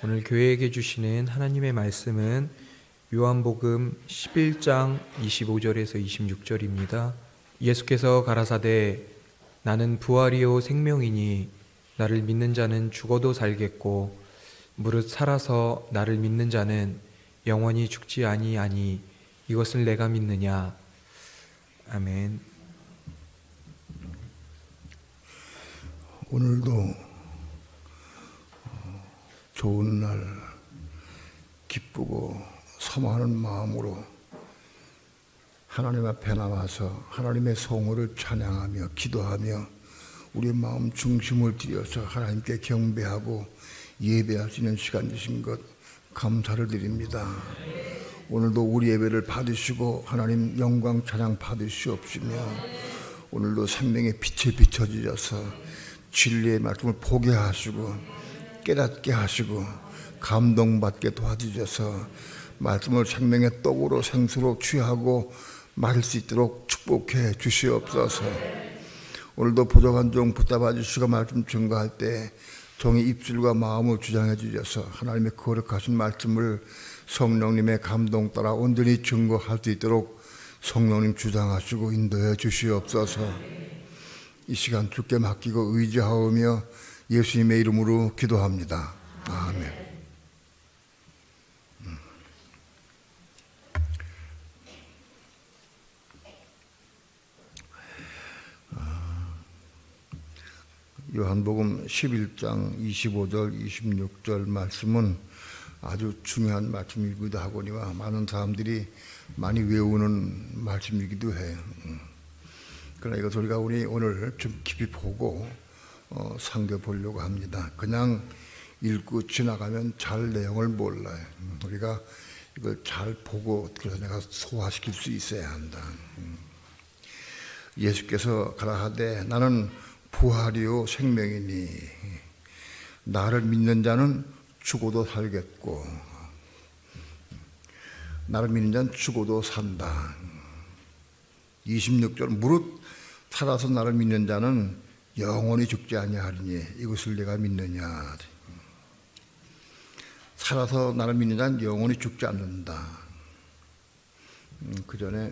오늘 교회에게 주시는 하나님의 말씀은 요한복음 11장 25절에서 26절입니다. 예수께서 가라사대 나는 부활이요 생명이니 나를 믿는 자는 죽어도 살겠고 무릇 살아서 나를 믿는 자는 영원히 죽지 아니하니 이것을 내가 믿느냐. 아멘. 오늘도 좋은 날 기쁘고 사모하는 마음으로 하나님 앞에 나와서 하나님의 성호를 찬양하며 기도하며 우리의 마음 중심을 들여서 하나님께 경배하고 예배할 수 있는 시간 주신 것 감사를 드립니다. 오늘도 우리 예배를 받으시고 하나님 영광 찬양 받으시옵시며 오늘도 생명의 빛에 비춰주셔서 진리의 말씀을 보게 하시고 깨닫게 하시고 감동받게 도와주셔서 말씀을 생명의 떡으로 생수로 취하고 마실 수 있도록 축복해 주시옵소서. 오늘도 부족한 종 붙잡아 주시고 말씀 증거할 때 종의 입술과 마음을 주장해 주셔서 하나님의 거룩하신 말씀을 성령님의 감동 따라 온전히 증거할 수 있도록 성령님 주장하시고 인도해 주시옵소서. 이 시간 주께 맡기고 의지하오며 예수님의 이름으로 기도합니다. 아멘. 요한복음 11장 25절 26절 말씀은 아주 중요한 말씀이기도 하거니와 많은 사람들이 많이 외우는 말씀이기도 해요. 그러나 이것을 우리가 오늘 좀 깊이 보고 상겨보려고 합니다. 그냥 읽고 지나가면 잘 내용을 몰라요. 우리가 이걸 잘 보고 그래서 내가 소화시킬 수 있어야 한다. 예수께서 가라사대 나는 부활이요 생명이니 나를 믿는 자는 죽어도 살겠고 나를 믿는 자는 죽어도 산다. 26절 무릇 살아서 나를 믿는 자는 영원히 죽지 아니하리니 이것을 내가 믿느냐. 살아서 나를 믿는 자는 영원히 죽지 않는다. 그 전에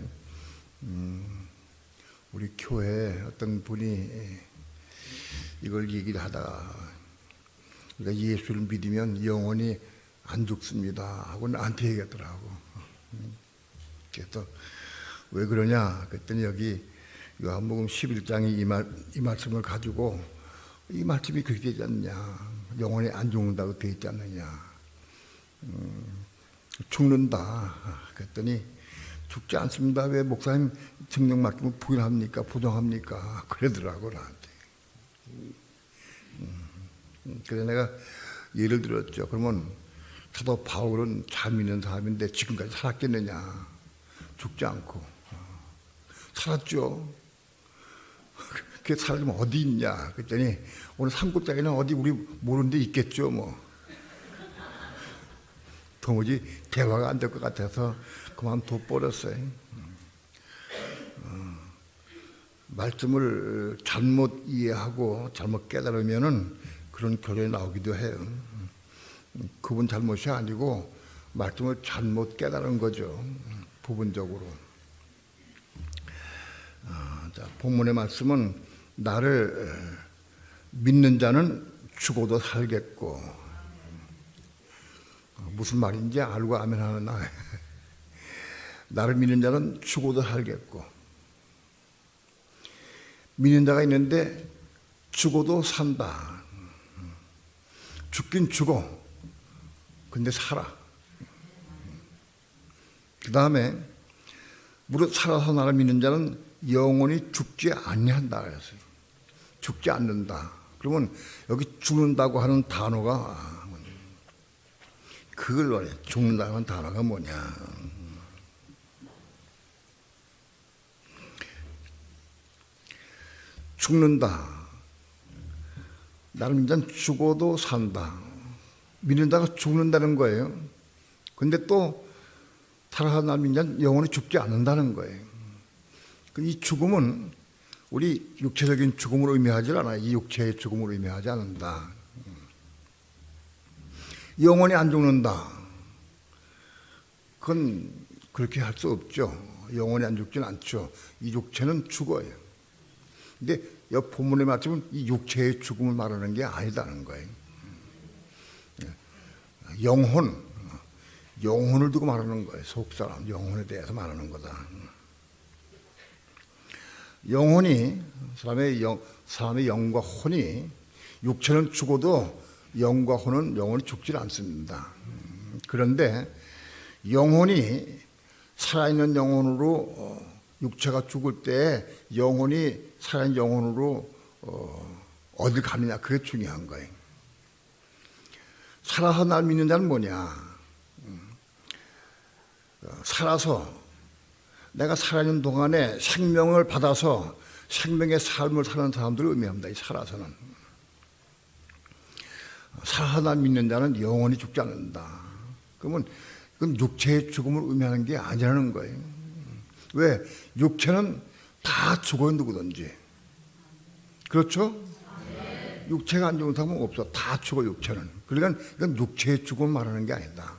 우리 교회에 어떤 분이 이걸 얘기를 하다가 우리가 예수를 믿으면 영원히 안 죽습니다 하고 나한테 얘기하더라고. 그래서 왜 그러냐 그랬더니 여기 요한복음 11장이 이 말씀을 가지고 이 말씀이 그렇게 되지 않느냐, 영원히 안 죽는다고 되어 있지 않느냐, 죽는다 그랬더니 죽지 않습니다. 왜 목사님 성경 말씀을 부인합니까? 부정합니까? 그러더라고 나한테. 그래서 내가 예를 들었죠. 그러면 사도 바울은 잘 믿는 사람인데 지금까지 살았겠느냐? 죽지 않고 살았죠. 그 사람 어디 있냐? 그랬더니 오늘 산골짜기는 어디 우리 모르는 데 있겠죠. 뭐 도무지 대화가 안 될 것 같아서 그만둬버렸어요. 말씀을 잘못 이해하고 잘못 깨달으면은 그런 결론이 나오기도 해요. 그분 잘못이 아니고 말씀을 잘못 깨달은 거죠. 부분적으로. 자, 본문의 말씀은 나를 믿는 자는 죽어도 살겠고, 무슨 말인지 알고 아멘 하는 나. 나를 믿는 자는 죽어도 살겠고, 믿는 자가 있는데 죽어도 산다. 죽긴 죽어. 근데 살아. 그 다음에 무릇 살아서 나를 믿는 자는 영원히 죽지 아니한다 그랬어요. 죽지 않는다. 그러면 여기 죽는다고 하는 단어가 그걸 말해. 죽는다고 하는 단어가 뭐냐. 죽는다. 나를 믿는 자는 죽어도 산다. 믿는다가 죽는다는 거예요. 근데 또 살아서 나를 믿는 자는 영원히 죽지 않는다는 거예요. 이 죽음은 우리 육체적인 죽음을 의미하지 않아요. 이 육체의 죽음을 의미하지 않는다. 영원히 안 죽는다. 그건 그렇게 할 수 없죠. 영원히 안 죽지는 않죠. 이 육체는 죽어요. 근데 옆 본문에 맞추면 이 육체의 죽음을 말하는 게 아니다는 거예요. 영혼을 두고 말하는 거예요. 속사람, 영혼에 대해서 말하는 거다. 영혼이, 사람의 영과 혼이, 육체는 죽어도 영과 혼은 영원히 죽지 않습니다. 그런데 영혼이 살아있는 영혼으로 육체가 죽을 때 영혼이 살아있는 영혼으로 어딜 가느냐, 그게 중요한 거예요. 살아서 날 믿는 자는 뭐냐? 살아서 내가 살아있는 동안에 생명을 받아서 생명의 삶을 사는 사람들을 의미합니다. 이 살아서는. 살아서 날 믿는 자는 영원히 죽지 않는다. 그러면 그건 육체의 죽음을 의미하는 게 아니라는 거예요. 왜? 육체는 다 죽어요, 누구든지. 그렇죠? 육체가 안 죽는 사람은 없어. 다 죽어, 육체는. 그러니까 이건 육체의 죽음을 말하는 게 아니다.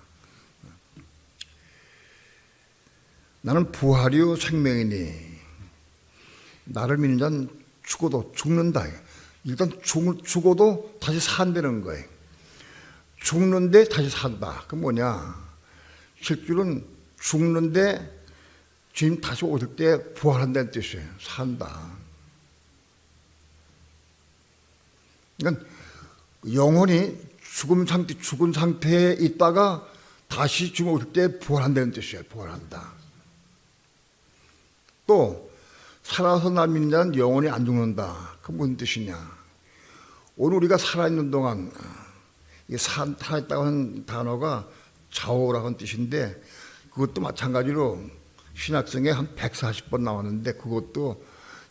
나는 부활이요 생명이니 나를 믿는 자는 죽어도 죽는다. 일단 죽어도 다시 산다는 거예요. 죽는데 다시 산다. 그 뭐냐? 실제로는 죽는데 주님 다시 오실 때 부활한다는 뜻이에요. 산다. 그러니까 영혼이 죽은 상태에 있다가 다시 주님 오실 때 부활한다는 뜻이에요. 부활한다. 또 살아서 날 믿는 자는 영원히 안 죽는다. 그 무슨 뜻이냐? 오늘 우리가 살아있는 동안 살아있다고 하는 단어가 좌우라고 하는 뜻인데 그것도 마찬가지로 신약성에 한 140번 나왔는데 그것도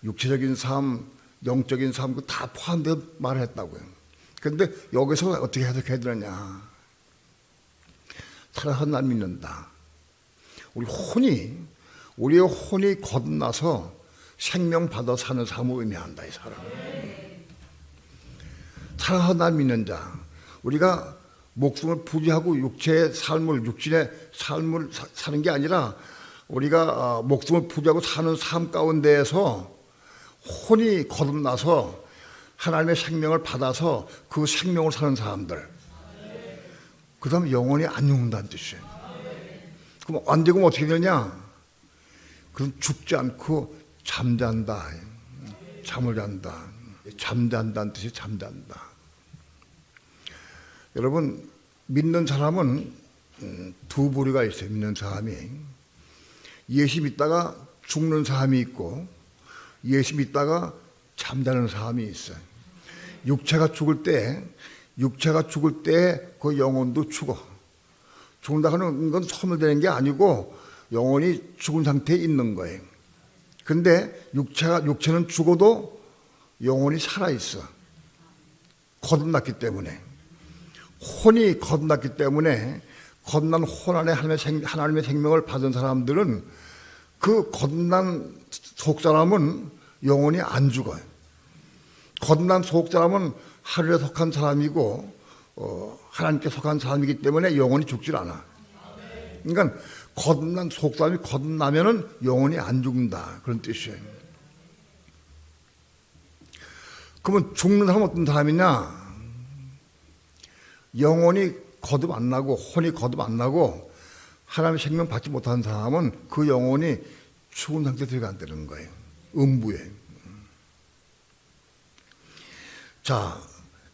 육체적인 삶, 영적인 삶 다 포함되어 말했다고요. 그런데 여기서 어떻게 해석해야 되느냐? 살아서 날 믿는다. 우리의 혼이 거듭나서 생명 받아 사는 삶을 의미한다. 이 사람. 살아서 날 믿는 자. 우리가 목숨을 부지하고 육신의 삶을 사는 게 아니라 우리가 목숨을 부지하고 사는 삶 가운데에서 혼이 거듭나서 하나님의 생명을 받아서 그 생명을 사는 사람들. 그 다음에 영원히 안 죽는다는 뜻이에요. 그럼 안 되면 어떻게 되냐? 그럼 죽지 않고 잠잔다. 잠을 잔다. 잠잔다는 뜻이 잠잔다. 여러분, 믿는 사람은 두 부류가 있어요. 믿는 사람이. 예수 믿다가 죽는 사람이 있고 예수 믿다가 잠자는 사람이 있어요. 육체가 죽을 때 그 영혼도 죽어. 죽는다 하는 건 소멸되는 게 아니고 영혼이 죽은 상태에 있는 거예요. 근데 육체는 죽어도 영혼이 살아있어. 거듭났기 때문에. 혼이 거듭났기 때문에 거듭난 혼 안에 하나님의 생명을 받은 사람들은 그 거듭난 속사람은 영혼이 안 죽어요. 거듭난 속사람은 하늘에 속한 사람이고 하나님께 속한 사람이기 때문에 영혼이 죽질 않아. 그러니까 거듭난 속사람이 거듭나면은 영혼이 안 죽는다. 그런 뜻이에요. 그러면 죽는 사람은 어떤 사람이냐? 영혼이 거듭 안 나고 혼이 거듭 안 나고 하나님의 생명 받지 못한 사람은 그 영혼이 죽은 상태에 들어간다는 거예요. 음부에. 자,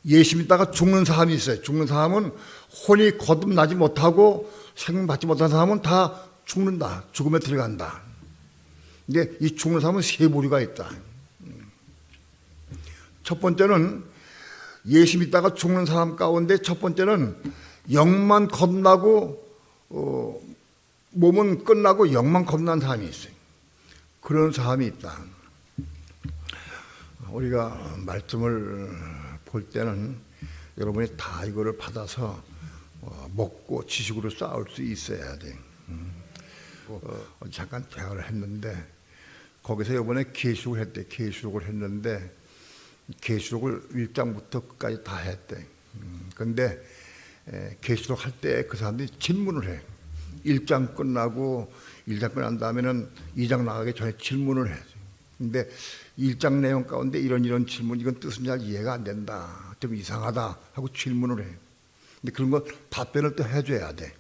예수 믿다가 죽는 사람이 있어요. 죽는 사람은 혼이 거듭나지 못하고 생명 받지 못한 사람은 다 죽는다. 죽음에 들어간다. 근데 이 죽는 사람은 세 부류가 있다. 첫 번째는 예수 믿다가 죽는 사람 가운데 첫 번째는 영만 거듭나고 몸은 끝나고 영만 거듭난 사람이 있어요. 그런 사람이 있다. 우리가 말씀을 볼 때는 여러분이 다 이거를 받아서 먹고 지식으로 싸울 수 있어야 돼. 잠깐 대화를 했는데 거기서 이번에 계시록을 했는데 계시록을 1장부터 끝까지 다 했대. 그런데 계시록 할 때 그 사람들이 질문을 해. 1장 끝나고 1장 끝난 다음에는 2장 나가기 전에 질문을 해. 근데 1장 내용 가운데 이런 질문, 이건 뜻은 잘 이해가 안 된다, 좀 이상하다 하고 질문을 해. 근데 그런 건 답변을 또 해줘야 돼.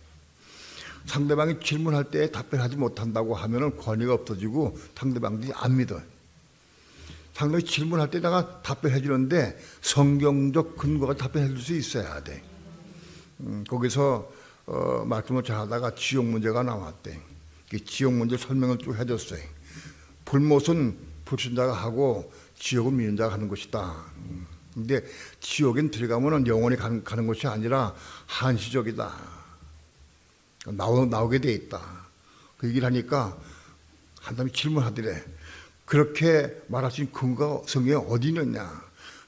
상대방이 질문할 때 답변하지 못한다고 하면은 권위가 없어지고 상대방들이 안 믿어요. 상대방이 질문할 때 내가 답변해 주는데 성경적 근거가 답변해 줄 수 있어야 돼. 거기서 말씀을 잘하다가 지옥 문제가 나왔대. 지옥 문제 설명을 쭉 해줬어요. 불못은 불신자가 하고 지옥은 믿는 자가 하는 것이다. 근데 지옥엔 들어가면은 영원히 가는 것이 아니라 한시적이다. 나오게 돼 있다. 그 얘기를 하니까 한 사람이 질문하더래. 그렇게 말할 수 있는 근거가 성경에 어디 있느냐?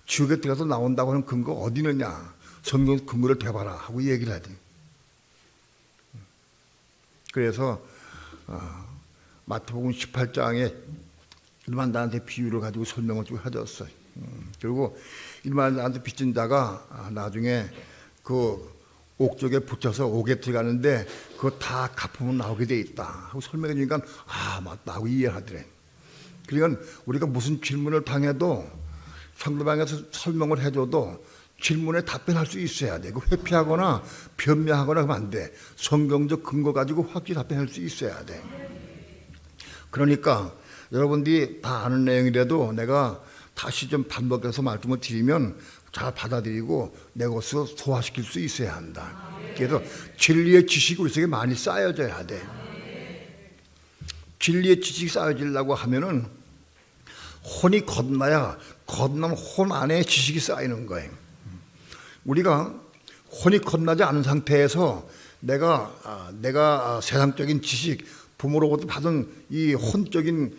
지옥에 들어가서 나온다고 하는 근거가 어디 있느냐? 성경 근거를 대봐라 하고 얘기를 하더니. 그래서 마태복음 18장에 일반 나한테 비유를 가지고 설명을 좀 해줬어요. 그리고 일반 나한테 빚진 자가 나중에 그 옥쪽에 붙여서 옥에 들어가는데 그거 다 갚으면 나오게 돼 있다 하고 설명해 주니까 맞다 하고 이해하더래. 그러니까 우리가 무슨 질문을 당해도 상대방에서 설명을 해줘도 질문에 답변할 수 있어야 돼. 회피하거나 변명하거나 하면 안 돼. 성경적 근거 가지고 확실히 답변할 수 있어야 돼. 그러니까 여러분들이 다 아는 내용이라도 내가 다시 좀 반복해서 말씀을 드리면 잘 받아들이고 내 것으로 소화시킬 수 있어야 한다. 그래서 진리의 지식이 우리 속에 많이 쌓여져야 돼. 진리의 지식이 쌓여지려고 하면은 혼이 거듭나야 거듭난 혼 안에 지식이 쌓이는 거예요. 우리가 혼이 거듭나지 않은 상태에서 내가 세상적인 지식, 부모로부터 받은 이 혼적인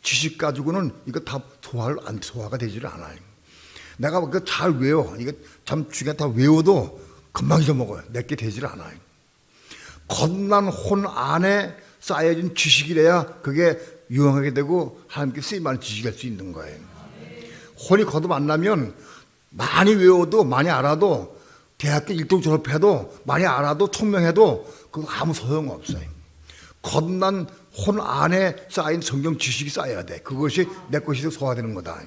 지식 가지고는 이거 다 소화가 되지를 않아요. 내가 그거 잘 외워. 이거 참 중요한 다 외워도 금방 잊어먹어요. 내게 되질 않아요. 거듭난 혼 안에 쌓여진 지식이래야 그게 유용하게 되고 하나님께 쓰임받는 지식이 될 수 있는 거예요. 혼이 거듭 안 나면 많이 외워도 많이 알아도 대학교 1등 졸업해도 많이 알아도 총명해도 그거 아무 소용없어요. 거듭난 혼 안에 쌓인 성경 지식이 쌓여야 돼. 그것이 내 것이 소화되는 거다.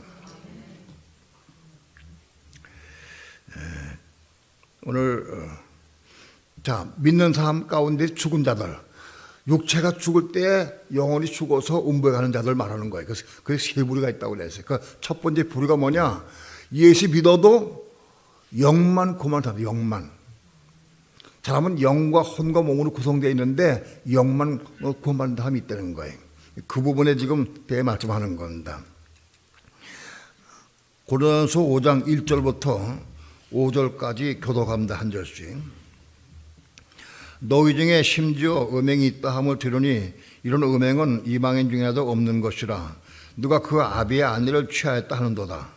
오늘 믿는 사람 가운데 죽은 자들, 육체가 죽을 때 영혼이 죽어서 음부에 가는 자들 말하는 거예요. 그래서 세 부류가 있다고 그랬어요. 첫 번째 부류가 뭐냐? 예수 믿어도 영만 고만하다. 영만. 사람은 영과 혼과 몸으로 구성되어 있는데 영만 고만한 사람이 있다는 거예요. 그 부분에 지금 대해 말씀하는 겁니다. 고린도전서 5장 1절부터 5절까지 교독합니다. 한 절씩. 너희 중에 심지어 음행이 있다 함을 들으니 이런 음행은 이방인 중에도 없는 것이라. 누가 그 아비의 아내를 취하였다 하는도다.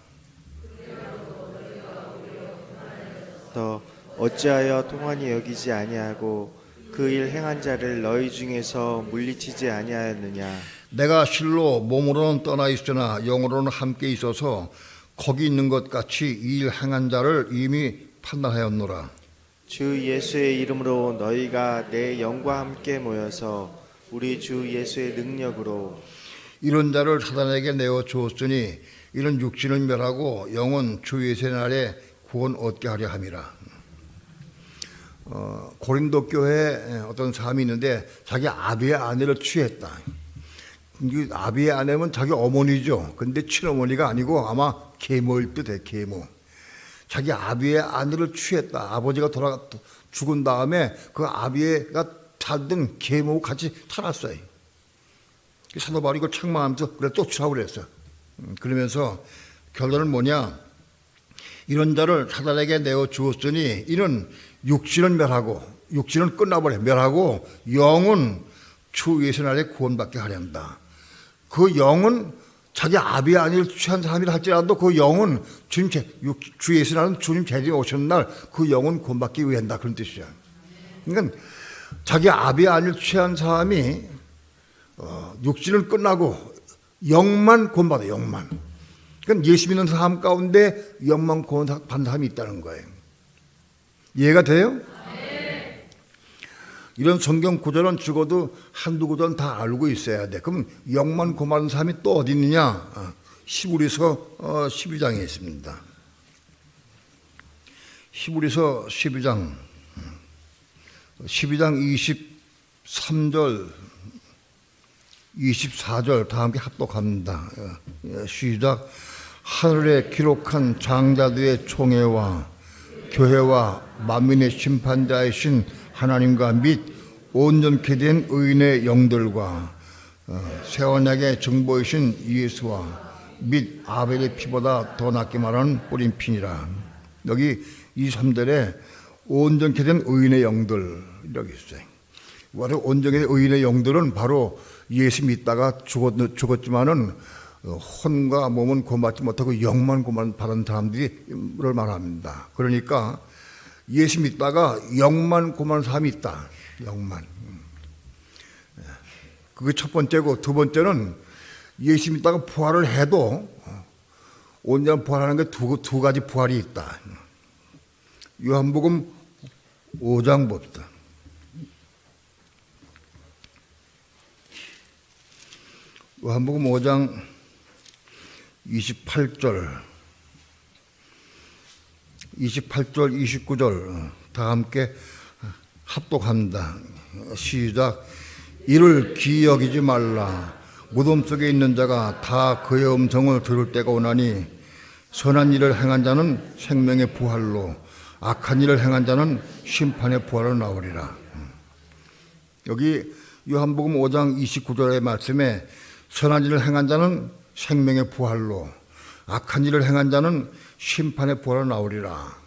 더 어찌하여 통한이 여기지 아니하고 그 일 행한 자를 너희 중에서 물리치지 아니하였느냐. 내가 실로 몸으로는 떠나 있으나 영으로는 함께 있어서 거기 있는 것 같이 이 일 행한 자를 이미 판단하였노라. 주 예수의 이름으로 너희가 내 영과 함께 모여서 우리 주 예수의 능력으로 이런 자를 사단에게 내어 주었으니 이런 육신을 멸하고 영은 주 예수의 날에 구원 얻게 하려 함이라. 고린도 교회에 어떤 사람이 있는데 자기 아비의 아내를 취했다. 아비의 아내면 자기 어머니죠. 근데 친어머니가 아니고 아마 계모일 듯해. 계모. 자기 아비의 아내를 취했다. 아버지가 죽은 다음에 그 아비가 살던 계모하고 같이 살았어요. 사도 바울이 이걸 책망하면서 그래 또 취하고 그랬어. 그러면서 결론은 뭐냐? 이런 자를 사단에게 내어 주었으니 이는 육신은 멸하고 육신은 끝나버려. 멸하고 영은 주 예수 날에 구원받게 하려 한다. 그 영은 자기 아비의 아내를 취한 사람이라 할지라도 그 영은 주 예수 날은 주님 재림에 오시는 날 그 영은 구원받기 위해 한다. 그런 뜻이야. 그러니까 자기 아비의 아내를 취한 사람이 육신은 끝나고 영만 구원받아. 영만. 그러니까 예수 믿는 사람 가운데 영만 구원받는 사람이 있다는 거예요. 이해가 돼요? 이런 성경 구절은 적어도 한두 구절은 다 알고 있어야 돼. 그럼 영만 고마운 사람이 또 어디 있느냐? 히브리서 12장에 있습니다. 히브리서 12장 23절 24절 다 함께 합독합니다. 시작. 하늘에 기록한 장자들의 총회와 교회와 만민의 심판자이신 하나님과 및 온전케 된 의인의 영들과 새 언약의 정보이신 예수와 및 아벨의 피보다 더 낫게 말하는 뿌린 피니라. 여기 23절에 온전케 된 의인의 영들 이렇게 있어요. 바로 온전케 된 의인의 영들은 바로 예수 믿다가 죽었지만은 혼과 몸은 고맙지 못하고 영만 고만 사람들을 말합니다. 그러니까 예수 믿다가 영만 고만 사람이 있다. 영만. 그게 첫 번째고, 두 번째는 예수 믿다가 부활을 해도 온전한 부활하는 게 두 가지 부활이 있다. 요한복음 5장 봅시다. 요한복음 5장 28절 29절 다 함께 합독합니다. 시작. 이를 기이 여기지 말라. 무덤 속에 있는 자가 다 그의 음성을 들을 때가 오나니 선한 일을 행한 자는 생명의 부활로 악한 일을 행한 자는 심판의 부활로 나오리라. 여기 요한복음 5장 29절의 말씀에 선한 일을 행한 자는 생명의 부활로 악한 일을 행한 자는 심판의 부활로 나오리라.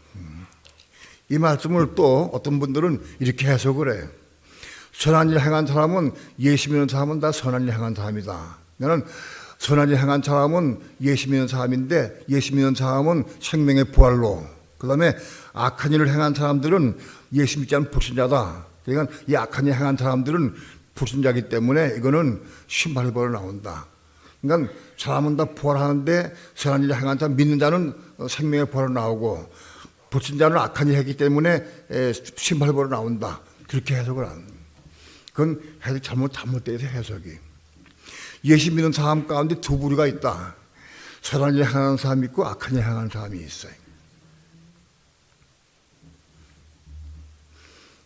이 말씀을 또 어떤 분들은 이렇게 해석을 해요. 선한 일을 행한 사람은 예수 믿는 사람은 다 선한 일을 행한 사람이다. 나는 선한 일을 행한 사람은 예수 믿는 사람인데 예수 믿는 사람은 생명의 부활로, 그 다음에 악한 일을 행한 사람들은 예수 믿지 않은 불신자다. 그러니까 이 악한 일을 행한 사람들은 불신자이기 때문에 이거는 심판의 벌로 나온다. 그러니까 사람은 다 부활하는데 선한 일을 행한 자는 믿는 자는 생명의 벌로 나오고 불신자는 악한 일을 했기 때문에 심판의 벌로 나온다. 그렇게 해석을 합니다. 그건 해석이 잘못되어 있어요. 해석이. 예수 믿는 사람 가운데 두 부류가 있다. 선한 일을 행하는 사람이 있고 악한 일을 행하는 사람이 있어요.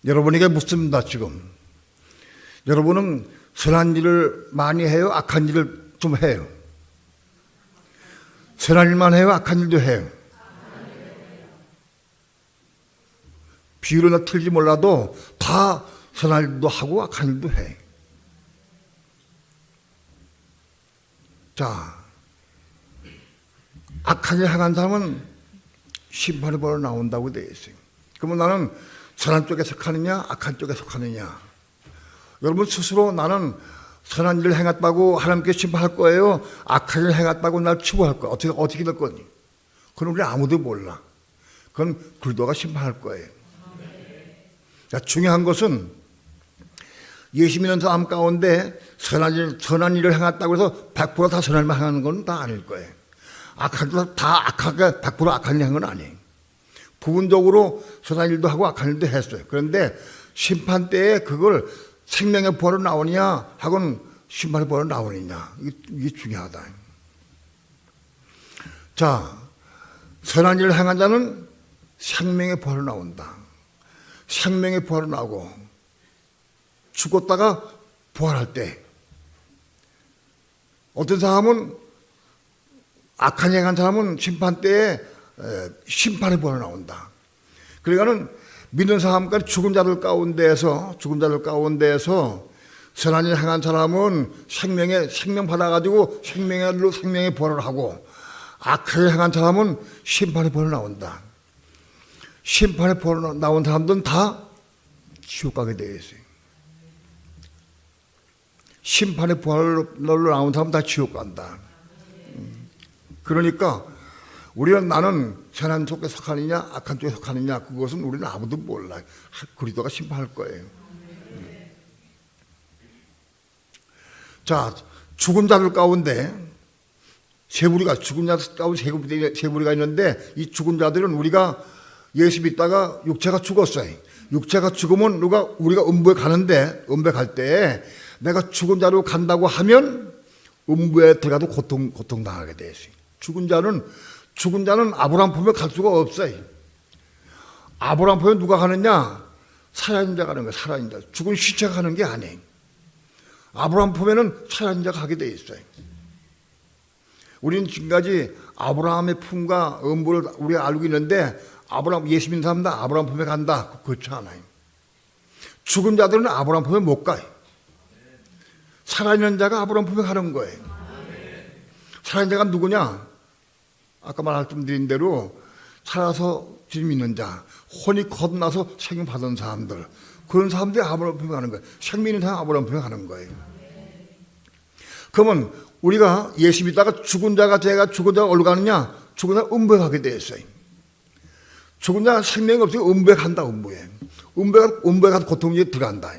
여러분에게 묻습니다. 지금 여러분은 선한 일을 많이 해요? 악한 일을 좀 해요? 선한 일만 해요? 악한 일도 해요? 비율은 틀리지 몰라도 다 선한 일도 하고 악한 일도 해. 자, 악한 일을 행한 사람은 심판의 벌로 나온다고 되어 있어요. 그러면 나는 선한 쪽에 속하느냐 악한 쪽에 속하느냐. 여러분 스스로 나는 선한 일을 행했다고 하나님께 심판할 거예요? 악한 일을 행했다고 날 치부할 거예요? 어떻게 될 거니? 그건 우리 아무도 몰라. 그건 그리스도가 심판할 거예요. 자, 중요한 것은 예수 믿는 사람 가운데 선한 일을 행했다고 해서 100% 다 선한 일만 행하는 건 다 아닐 거예요. 악한 일도 다 악하게 100% 악한 일 한 건 아니에요. 부분적으로 선한 일도 하고 악한 일도 했어요. 그런데 심판 때에 그걸 생명의 부활로 나오느냐 하고는 심판의 부활로 나오느냐, 이게 중요하다. 자, 선한 일을 행한 자는 생명의 부활로 나온다. 생명의 부활로 나오고 죽었다가 부활할 때 어떤 사람은 악한 일 행한 사람은 심판 때에 심판의 부활로 나온다. 그러니까는 믿는 사람까지 죽은 자들 가운데에서 선한 일 행한 사람은 생명 받아가지고 생명의 부활을 하고 악한 일 행한 사람은 심판의 부활로 나온다. 심판의 부활로 나온 사람들은 다 지옥 가게 되어 있어요. 심판의 부활로 나온 사람은 다 지옥 간다. 그러니까 우리는 나는 선한 쪽에 속하느냐 악한 쪽에 속하느냐 그것은 우리는 아무도 몰라요. 그리스도가 심판할 거예요. 자, 죽은 자들 가운데 죽은 자들 가운데 세 부류가 있는데 이 죽은 자들은 우리가 예수 믿다가 육체가 죽었어요. 육체가 죽으면 우리가 음부에 가는데, 음부에 갈 때 내가 죽은 자로 간다고 하면 음부에 들어가도 고통당하게 돼 있어요. 죽은 자는 아브라함 품에 갈 수가 없어요. 아브라함 품에 누가 가느냐? 살아있는 자가 가는 거예요. 살아있는 자. 죽은 시체가 가는 게 아니에요. 아브라함 품에는 살아있는 자가 가게 돼 있어요. 우리는 지금까지 아브라함의 품과 음부를 우리가 알고 있는데, 예수 믿는 사람들 아브라함 품에 간다. 그렇지 않아요. 죽은 자들은 아브라함 품에 못 가요. 살아있는 자가 아브라함 품에 가는 거예요. 살아있는 자가 누구냐? 아까 말씀드린 대로 살아서 주님 믿는 자, 혼이 거듭나서 생명 받은 사람들, 그런 사람들이 아브라함 품에 가는 거예요. 생명 있는 사람 아브라함 품에 가는 거예요. 그러면 우리가 예수 믿다가 죽은 자가 어디로 가느냐? 죽은 자가 음부에 가게 되어 있어요. 죽은 자가 생명이 없으니까 음부에 간다. 음부에 가서 고통에 들어간다.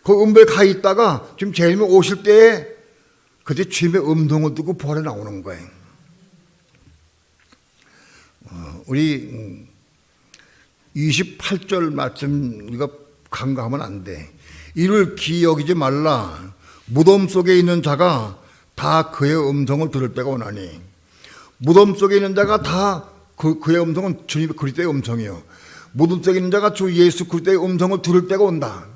그 음부에 가 있다가 지금 주님이 오실 때에 그때 주님의 음성을 듣고 부활해 나오는 거예요. 우리 28절 말씀 우리가 간과하면 안 돼. 이를 기여기지 말라. 무덤 속에 있는 자가 다 그의 음성을 들을 때가 오나니. 무덤 속에 있는 자가 다 그의 음성은 주님 그리스도의 음성이요. 무덤 속에 있는 자가 주 예수 그리스도의 음성을 들을 때가 온다.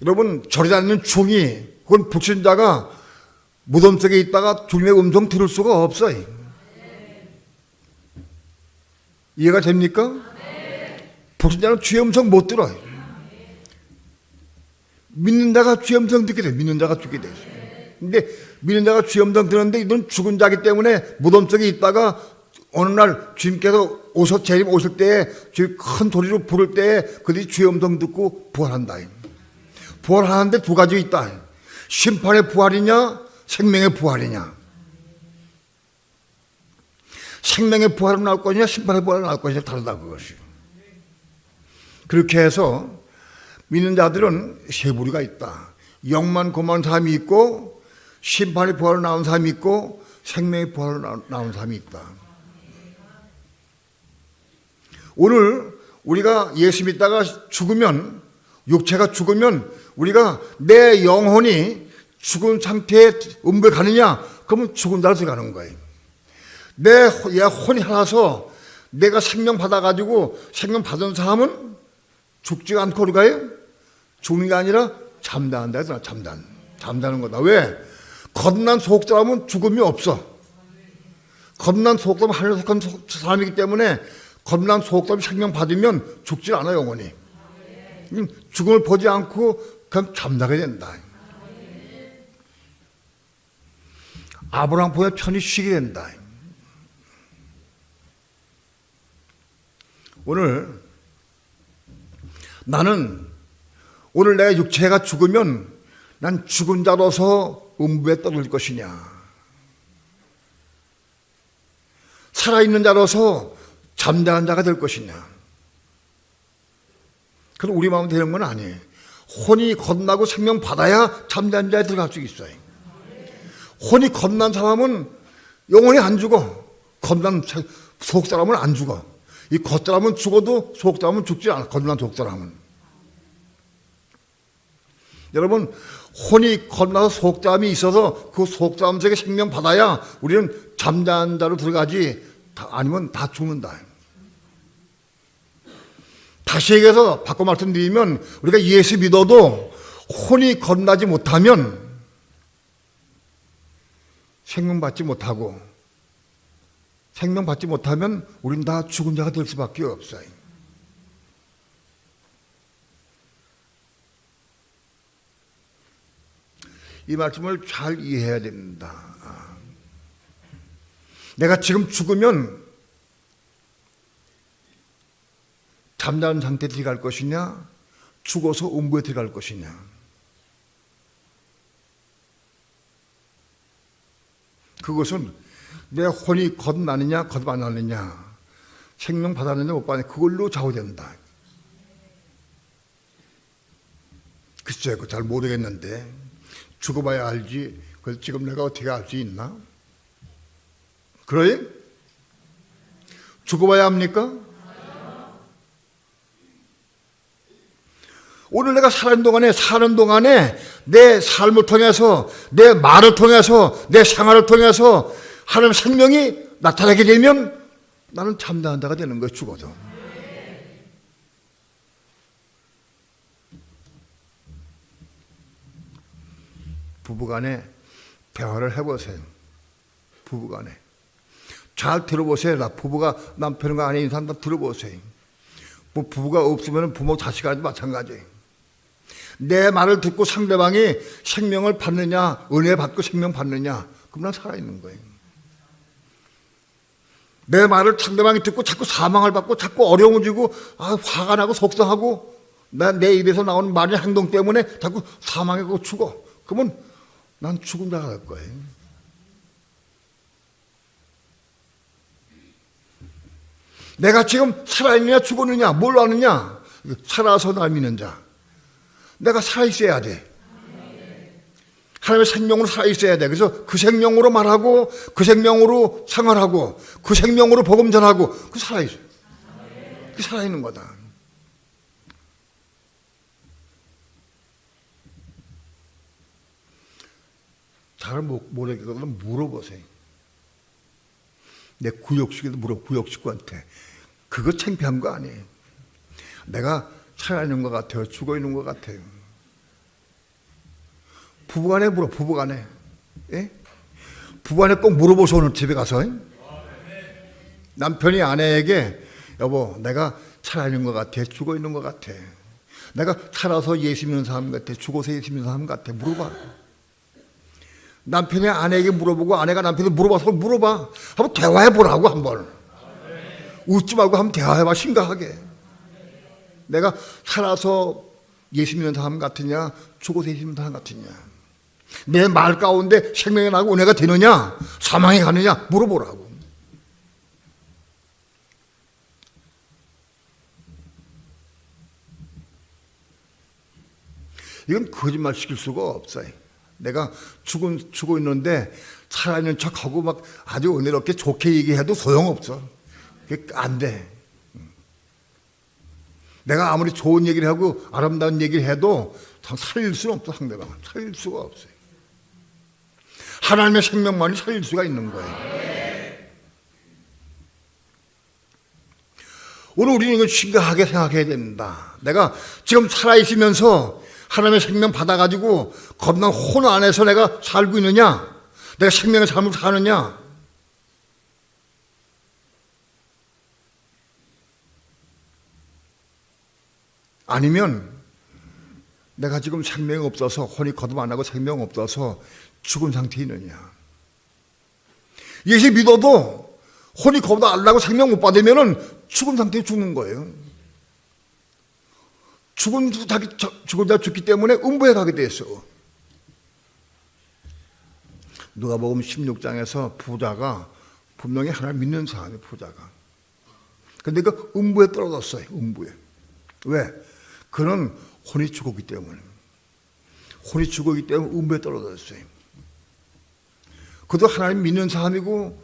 여러분, 절에 다니는 중이, 그건 불신자가 무덤 속에 있다가 주님의 음성 들을 수가 없어요. 이해가 됩니까? 불신자는 주의 음성 못 들어요. 믿는 자가 주의 음성 듣게 돼요. 믿는 자가 죽게 돼요. 근데 믿는 자가 주의 음성 듣는데 이건 죽은 자기 때문에 무덤 속에 있다가 어느 날 주님께서 재림 오실 때에 주님 큰 소리로 부를 때에 그들이 주의 음성 듣고 부활한다. 부활하는데 두 가지 있다. 심판의 부활이냐, 생명의 부활이냐. 생명의 부활은 나올 것이냐, 심판의 부활은 나올 것이냐, 다르다 그것이. 그렇게 해서 믿는 자들은 세 부류가 있다. 영만 고만한 사람이 있고, 심판의 부활로 나온 사람이 있고, 생명의 부활로 나온 사람이 있다. 오늘 우리가 예수 믿다가 죽으면, 육체가 죽으면 우리가 내 영혼이 죽은 상태에 음부에 가느냐? 그러면 죽은 자로 들어가는 거예요. 내 혼이 살아서 내가 생명 받아가지고 생명 받은 사람은 죽지 않고 어디 가요? 죽는 게 아니라 잠자는다 해서 잠자는 거다. 왜? 겁난 속사람은 죽음이 없어. 겁난 속사람은 하늘에 속한 사람이기 때문에 겁난 속사람이 생명 받으면 죽지 않아 영원히. 죽음을 보지 않고 그냥 잠자게 된다. 아브라함 보면 편히 쉬게 된다. 오늘 내가 육체가 죽으면 난 죽은 자로서 음부에 떠들 것이냐, 살아있는 자로서 잠자는 자가 될 것이냐. 그럼 우리 마음은 되는 건 아니에요. 혼이 거듭나고 생명 받아야 잠자는 자에 들어갈 수 있어요. 혼이 거듭난 사람은 영원히 안 죽어. 거듭난 속사람은 안 죽어. 이 겉사람은 죽어도 속사람은 죽지 않아. 거듭난 속사람은. 여러분, 혼이 거듭나서 속사람이 있어서 그 속사람 속에 생명 받아야 우리는 잠자는 자로 들어가지, 아니면 다 죽는다. 다시 얘기해서 바꿔 말씀드리면, 우리가 예수 믿어도 혼이 거듭나지 못하면 생명 받지 못하고, 생명 받지 못하면 우린 다 죽은 자가 될 수밖에 없어요. 이 말씀을 잘 이해해야 됩니다. 내가 지금 죽으면 잠자는 상태에 들어갈 것이냐, 죽어서 음부에 들어갈 것이냐. 그것은 내 혼이 거듭나느냐 거듭 안 나느냐, 생명 받았느냐 못 받느냐, 그걸로 좌우된다. 글쎄요, 잘 모르겠는데 죽어봐야 알지. 그래서 지금 내가 어떻게 알 수 있나? 그래? 죽어봐야 합니까? 오늘 내가 사는 동안에 내 삶을 통해서, 내 말을 통해서, 내 생활을 통해서 하나님 생명이 나타나게 되면 나는 참다한 자가 되는 거예요, 죽어도. 부부간에 대화를 해보세요. 부부간에. 잘 들어보세요. 부부가 남편과 아내 인사 한번 들어보세요. 뭐 부부가 없으면 부모 자식과도 마찬가지예요. 내 말을 듣고 상대방이 생명을 받느냐, 은혜 받고 생명 받느냐, 그럼 난 살아있는 거예요. 내 말을 상대방이 듣고 자꾸 사망을 받고 자꾸 어려움을 주고 화가 나고 속상하고 내 입에서 나오는 말이나 행동 때문에 자꾸 사망하고 죽어. 그러면 난 죽은 자가 될 거예요. 내가 지금 살아있느냐 죽었느냐 뭘 아느냐? 살아서 날 믿는 자. 내가 살아있어야 돼. 하나님의 생명으로 살아있어야 돼. 그래서 그 생명으로 말하고 그 생명으로 생활하고 그 생명으로 복음 전하고 그 살아있어요. 그 살아있는 거다. 잘 모르겠거든 물어보세요. 내 구역식에도 구역식구한테. 그거 창피한 거 아니에요. 내가 살아있는 것 같아요? 죽어 있는 것 같아요? 부부간에 부부간에. 예? 부부간에 꼭 물어보세요, 오늘 집에 가서. 남편이 아내에게 여보, 내가 살아있는 것 같아? 죽어 있는 것 같아? 내가 살아서 예수 믿는 사람 같아? 죽어서 예수 믿는 사람 같아? 물어봐. 남편이 아내에게 물어보고 아내가 남편에게 물어봐서 물어봐. 한번 대화해보라고 한번. 웃지 말고 한번 대화해봐, 심각하게. 내가 살아서 예수 믿는 사람 같으냐, 죽어서 예수 믿는 사람 같으냐. 내 말 가운데 생명이 나고 은혜가 되느냐, 사망에 가느냐 물어보라고. 이건 거짓말 시킬 수가 없어요. 내가 죽어 있는데 살아있는 척하고 막 아주 은혜롭게 좋게 얘기해도 소용없어. 그게 안 돼. 내가 아무리 좋은 얘기를 하고 아름다운 얘기를 해도 살릴 수는 없어. 상대방을 살릴 수가 없어요. 하나님의 생명만이 살릴 수가 있는 거예요. 오늘 우리는 이걸 심각하게 생각해야 됩니다. 내가 지금 살아있으면서 하나님의 생명 받아가지고 겁난 혼 안에서 내가 살고 있느냐? 내가 생명의 삶을 사느냐? 아니면 내가 지금 생명이 없어서 혼이 거듭 안 나고 생명 없어서 죽은 상태에 있느냐? 예수 믿어도 혼이 거듭 안 나고 생명 못 받으면 죽은 상태에 죽는 거예요. 죽은 자 죽기 때문에 음부에 가게 돼 있어. 누가복음 16장에서 부자가 분명히 하나님 믿는 사람이 부자가. 근데 그 음부에 떨어졌어요. 음부에. 왜? 그는 혼이 죽었기 때문에. 혼이 죽었기 때문에 음부에 떨어졌어요. 그도 하나님 믿는 사람이고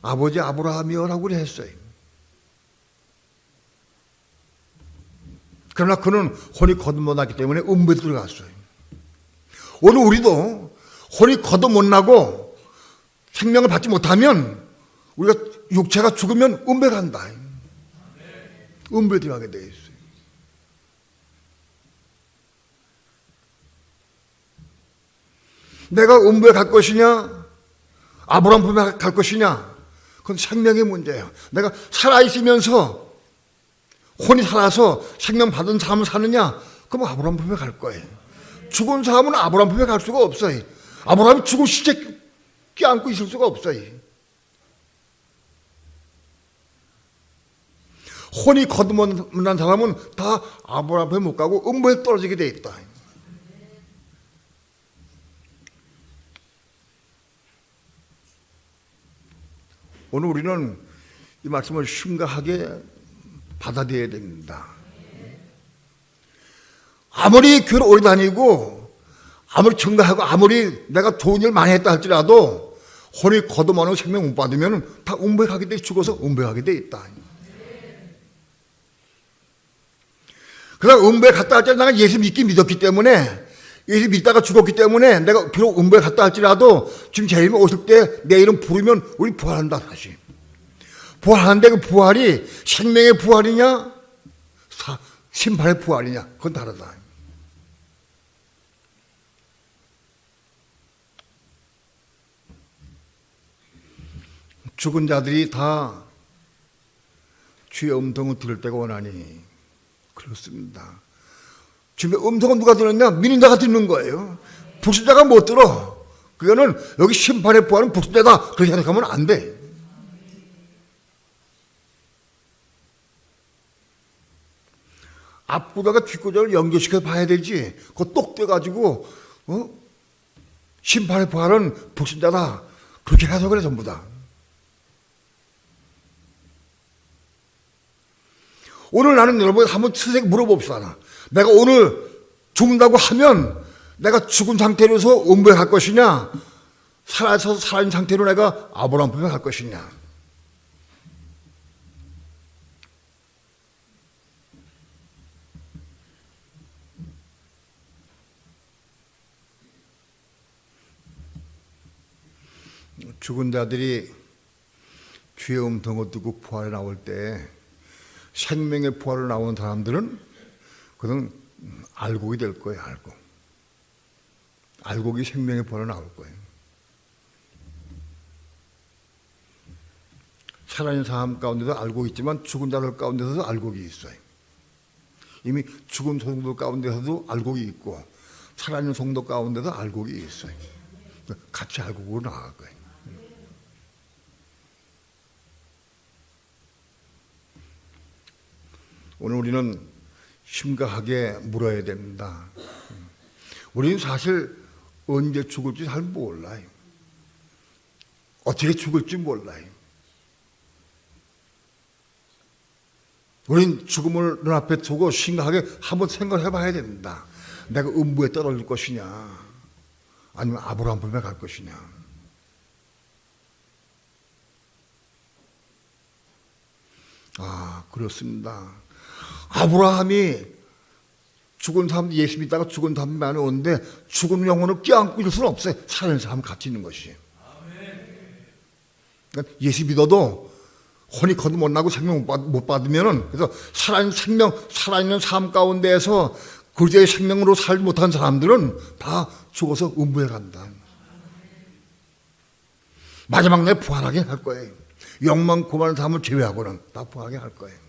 아버지 아브라함이라고 했어요. 그러나 그는 혼이 거듭 못 났기 때문에 음부에 들어갔어요. 오늘 우리도 혼이 거듭 못 나고 생명을 받지 못하면 우리가 육체가 죽으면 음부에 간다. 음부에 들어가게 돼 있어요. 내가 음부에 갈 것이냐, 아브라함 품에 갈 것이냐, 그건 생명의 문제예요. 내가 살아있으면서 혼이 살아서 생명 받은 삶을 사느냐, 그럼 아브라함 품에 갈 거예요. 죽은 사람은 아브라함 품에 갈 수가 없어요. 아브라함이 죽은 시체 껴안고 있을 수가 없어요. 혼이 거듭난 사람은 다 아브라함 품에 못 가고 음부에 떨어지게 돼 있다. 오늘 우리는 이 말씀을 심각하게 받아들여야 됩니다. 아무리 교회를 오래 다니고 아무리 증거하고 아무리 내가 좋은 일 많이 했다 할지라도 혼이 거듭나는 생명 못 받으면 다 음부에 가게 돼, 죽어서 음부에 가게 돼 있다. 그러나 음부에 갔다 할 때 내가 예수 믿었기 때문에, 예수 믿다가 죽었기 때문에 내가 비록 음부에 갔다 할지라도 지금 재림이 오실 때 내 이름 부르면 우리 부활한다. 다시 부활하는데 그 부활이 생명의 부활이냐 심판의 부활이냐 그건 다르다. 죽은 자들이 다 주의 음성을 들을 때가 오나니 그렇습니다. 주의 음성은 누가 들었냐? 믿는 자가 듣는 거예요. 불신자가 못 들어. 그거는 여기 심판의 부활은 불신자다 그렇게 생각하면 안 돼. 앞구자가 뒷구자를 연결시켜 봐야 되지. 그거 똑 떼가지고 심판의 부활은 불신자다 그렇게 해석을 해 전부 다. 오늘 나는 여러분 한번 스스로 물어봅시다. 내가 오늘 죽는다고 하면 내가 죽은 상태로서 음부에 갈 것이냐, 살아서 살아있는 상태로 내가 아브라함 품에 갈 것이냐. 죽은 자들이 주의 음성을 듣고 부활에 나올 때 생명의 부활로 나오는 사람들은 그건 알곡이 될 거예요. 알곡이 생명의 부활로 나올 거예요. 살아있는 사람 가운데도 알곡이 있지만 죽은 자들 가운데서도 알곡이 있어요. 이미 죽은 성도 가운데서도 알곡이 있고 살아있는 성도 가운데도 알곡이 있어요. 같이 알곡으로 나갈 거예요. 오늘 우리는 심각하게 물어야 됩니다. 우리는 사실 언제 죽을지 잘 몰라요. 어떻게 죽을지 몰라요. 우리는 죽음을 눈앞에 두고 심각하게 한번 생각을 해봐야 된다. 내가 음부에 떨어질 것이냐 아니면 아브라함 품에 갈 것이냐. 그렇습니다. 아브라함이 죽은 사람, 예수 믿다가 죽은 사람이 많이 오는데 죽은 영혼을 껴안고 있을 수는 없어요. 살아있는 사람 같이 있는 것이. 그러니까 예수 믿어도 혼이 거듭 못 나고 생명 못 받으면은, 그래서 살아있는 생명, 살아있는 삶 가운데에서 그리스도의 생명으로 살지 못한 사람들은 다 죽어서 음부에 간다. 마지막 날 부활하게 할 거예요. 영만 고만한 사람을 제외하고는 다 부활하게 할 거예요.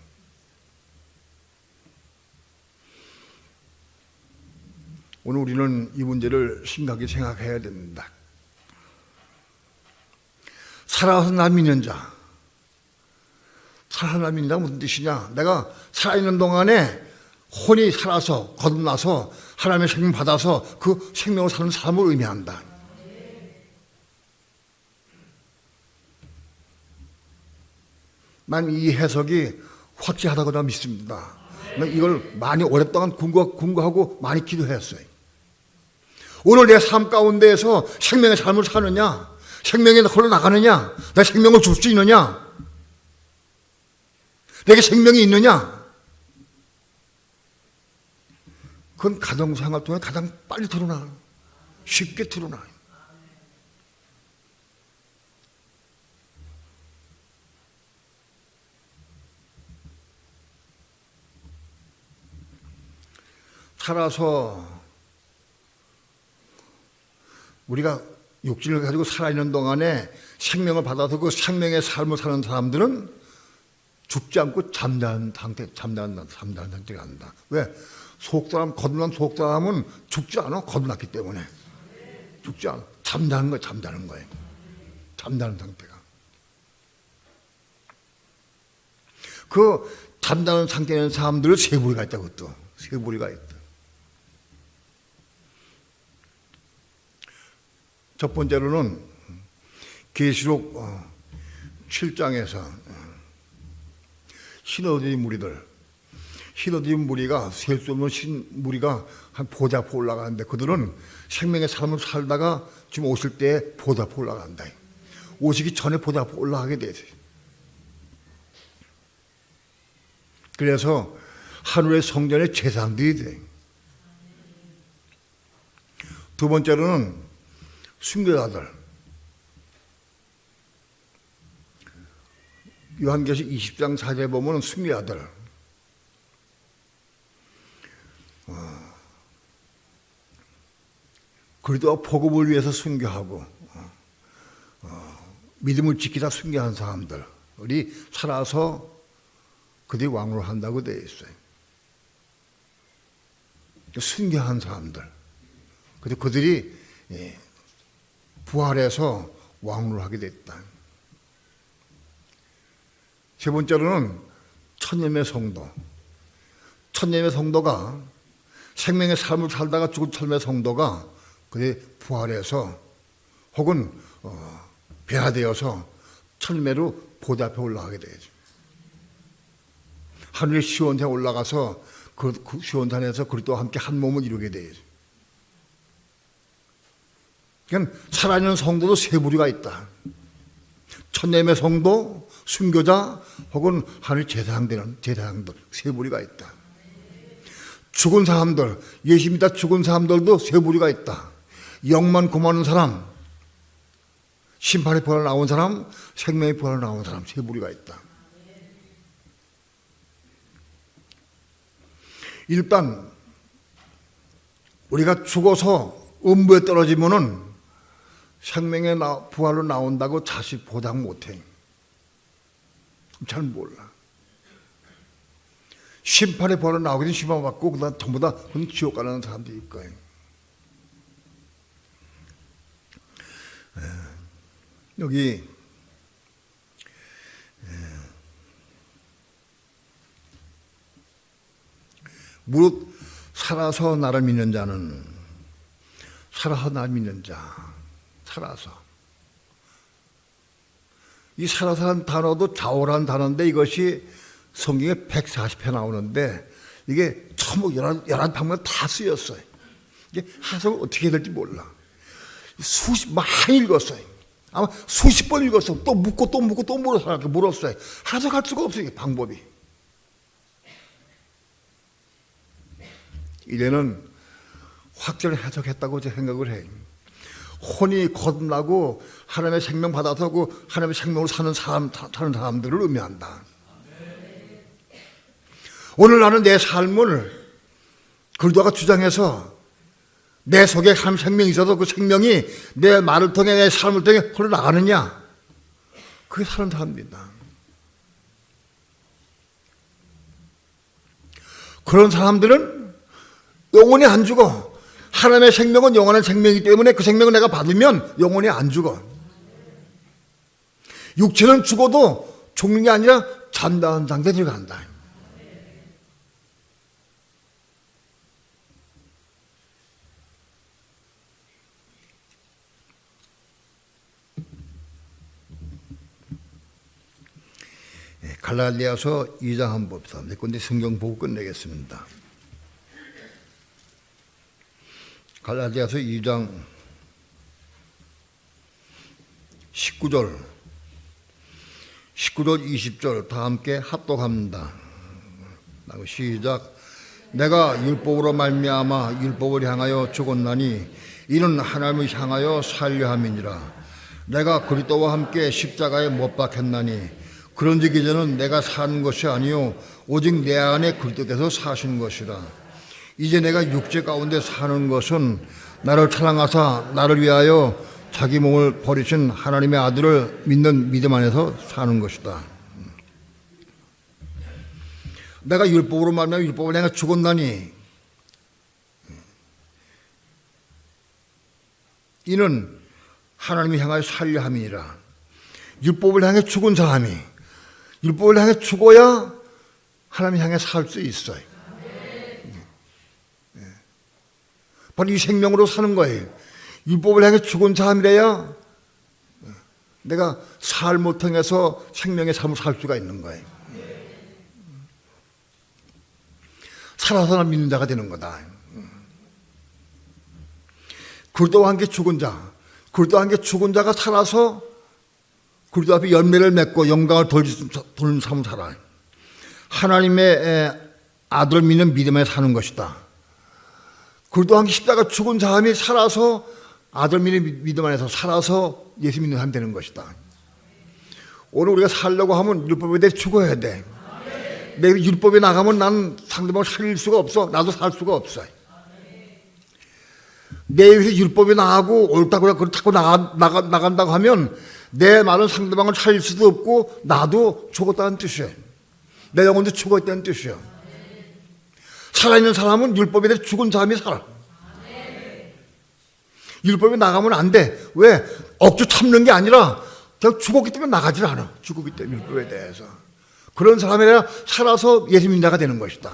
오늘 우리는 이 문제를 심각하게 생각해야 됩니다. 살아서 날 믿는 자. 살아서 날 믿는다가 무슨 뜻이냐? 내가 살아있는 동안에 혼이 살아서 거듭나서 하나님의 생명 받아서 그 생명을 사는 삶을 의미한다. 난 이 해석이 확실하다고 나 믿습니다. 이걸 많이 오랫동안 궁금하고 많이 기도했어요. 오늘 내 삶 가운데에서 생명의 삶을 사느냐, 생명에 홀로 나가느냐, 내 생명을 줄 수 있느냐, 내게 생명이 있느냐, 그건 가정생활 통해 가장 빨리 드러나, 쉽게 드러나. 살아서 우리가 육신을 가지고 살아있는 동안에 생명을 받아서 그 생명의 삶을 사는 사람들은 죽지 않고 잠자는 상태가 한다. 왜? 거듭난 속사람은 죽지 않아. 거듭났기 때문에. 죽지 않아. 잠자는 거예요. 잠자는 상태가. 그 잠자는 상태에 있는 사람들은 세 부류가 있다. 그것도. 세 부류가 있다. 첫 번째로는 계시록 7장에서 신어진 무리가 셀 수 없는 무리가 한 보좌 앞에 올라가는데 그들은 생명의 삶을 살다가 지금 오실 때 보좌 앞에 올라간다. 오시기 전에 보좌 앞에 올라가게 되지. 그래서 하늘의 성전의 제사장들이 돼. 두 번째로는 순교자들. 요한계시 20장 4절에 보면 순교자들. 그리스도와 복음을 위해서 순교하고 믿음을 지키다 순교한 사람들이 살아서 그들이 왕으로 한다고 되어 있어요. 순교한 사람들. 그래서 그들이 부활해서 왕으로 하게 됐다. 세 번째로는 천년의 성도. 천년의 성도가 생명의 삶을 살다가 죽은 천년의 성도가 그들이 부활해서 혹은 배하되어서 천매로 보좌 앞에 올라가게 되죠. 하늘의 시온산에 올라가서 그 시온산에서 그리스도와 함께 한 몸을 이루게 되죠. 그러니까 살아있는 성도도 세 부류가 있다. 천년의 성도, 순교자 혹은 하늘 제사장들 세 부류가 있다. 죽은 사람들, 예수 믿다 죽은 사람들도 세 부류가 있다. 영만 고마는 사람, 심판의 부활로 나온 사람, 생명의 부활로 나온 사람 세 부류가 있다. 일단 우리가 죽어서 음부에 떨어지면은 생명의 부활로 나온다고 자식 보장 못해. 잘 몰라. 심판의 부활로 나오게 된 심판받고 그다음 전부 다 지옥 가는 사람들이 있을 거예요. 여기 무릇 살아서 나를 믿는 자는 살아서 나를 믿는 자 살아서 이 살아서라는 단어도 자오라는 단어인데 이것이 성경에 140회 나오는데 이게 전부 11방면 다 쓰였어요. 이게 해석을 어떻게 해야 될지 몰라. 많이 읽었어요. 아마 수십 번 읽었어요. 또 묻고 또 묻고 또 물었어요. 해석할 수가 없어요. 이게 방법이. 이제는 확실히 해석했다고 생각을 해요. 혼이 거듭나고 하나님의 생명 받아서 그 하나님의 생명으로 사는 사람들을 의미한다. 오늘 나는 내 삶을 그리스도가 주장해서 내 속에 하나님 생명이 있어서 그 생명이 내 말을 통해 내 삶을 통해 흘러나가느냐, 그게 사는 사람입니다. 그런 사람들은 영원히 안 죽어. 하나님의 생명은 영원한 생명이기 때문에 그 생명을 내가 받으면 영원히 안 죽어. 육체는 죽어도 죽는 게 아니라 잠자는 상태에 들어간다. 갈라디아서 2장 한번 봅시다. 내 건데 성경 보고 끝내겠습니다. 갈라디아서 2장 19절 20절 다 함께 합독합니다. 시작. 내가 율법으로 말미암아 율법을 향하여 죽었나니 이는 하나님을 향하여 살려 함이니라. 내가 그리스도와 함께 십자가에 못 박혔나니 그런즉 이제는 내가 사는 것이 아니요 오직 내 안에 그리스도께서 사신 것이라. 이제 내가 육체 가운데 사는 것은 나를 사랑하사 나를 위하여 자기 몸을 버리신 하나님의 아들을 믿는 믿음 안에서 사는 것이다. 내가 율법으로 말하면 율법을 내가 죽었나니 이는 하나님을 향하여 살려 함이니라. 율법을 향해 죽은 사람이 율법을 향해 죽어야 하나님을 향해 살 수 있어요. 바로 이 생명으로 사는 거예요. 율법을 향해 죽은 사람이래야 내가 삶을 통해서 생명의 삶을 살 수가 있는 거예요. 살아서 믿는 자가 되는 거다. 그리스도와 함께 죽은 자, 그리스도와 함께 죽은 자가 살아서 그리스도 앞에 열매를 맺고 영광을 돌리는 삶을 살아요. 하나님의 아들 믿는 믿음에 사는 것이다. 그리스도와 함께 십자가 죽은 사람이 살아서 아들 믿는 믿음 안에서 살아서 예수 믿는 사람이 되는 것이다. 오늘 우리가 살려고 하면 율법에 대해 죽어야 돼. 내 율법에 나가면 난 상대방을 살릴 수가 없어. 나도 살 수가 없어. 내 위해서 율법에 나가고 옳다고 그렇다고 나간다고 하면 내 말은 상대방을 살릴 수도 없고 나도 죽었다는 뜻이에요. 내 영혼도 죽었다는 뜻이에요. 살아있는 사람은 율법에 대해 죽은 사람이 살아. 율법에 나가면 안 돼. 왜? 억지 참는 게 아니라 그냥 죽었기 때문에 나가질 않아. 죽었기 때문에 율법에 대해서. 그런 사람이 아니라 살아서 예수 믿는 자가 되는 것이다.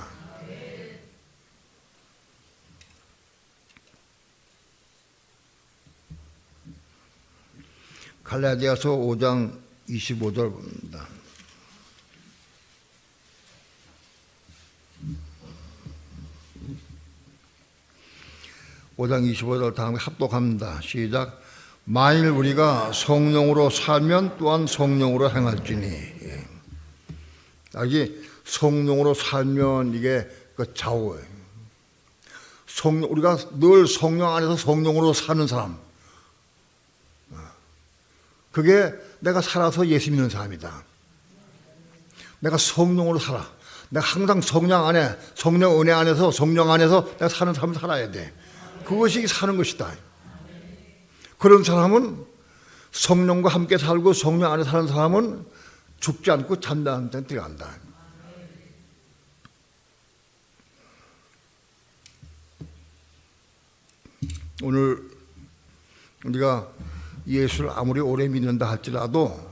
갈라디아서 5장 25절 봅니다. (5장 25절) 다음에 합독합니다. 시작. 만일 우리가 성령으로 살면 또한 성령으로 행할지니. 여기 성령으로 살면 이게 그 좌우예요. 우리가 늘 성령 안에서 성령으로 사는 사람. 그게 내가 살아서 예수 믿는 사람이다. 내가 성령으로 살아. 내가 항상 성령 안에, 성령 은혜 안에서, 성령 안에서 내가 사는 삶을 살아야 돼. 그것이 사는 것이다. 그런 사람은 성령과 함께 살고 성령 안에 사는 사람은 죽지 않고 잠잠 데 들어간다. 오늘 우리가 예수를 아무리 오래 믿는다 할지라도